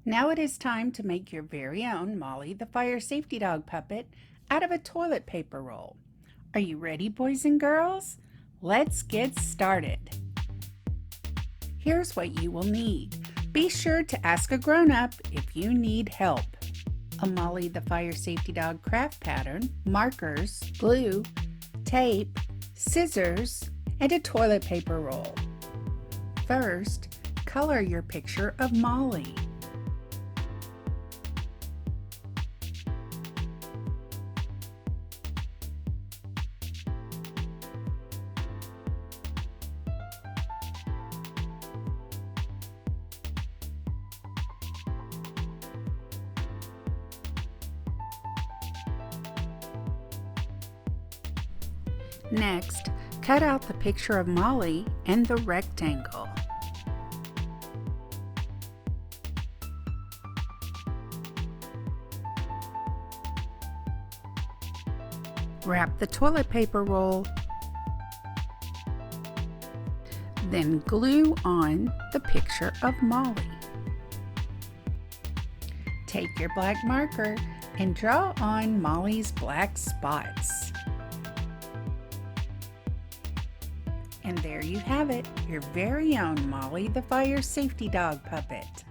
Now it is time to make your very own Molly the Fire Safety Dog puppet out of a toilet paper roll. Are you ready, boys and girls? Let's get started. Here's what you will need. Be sure to ask a grown-up if you need help. A Molly the Fire Safety Dog craft pattern, markers, glue, tape, scissors, and a toilet paper roll. First, color your picture of Molly. Next, cut out the picture of Molly and the rectangle. Wrap the toilet paper roll, then glue on the picture of Molly. Take your black marker and draw on Molly's black spots. And there you have it, your very own Molly the Fire Safety Dog puppet.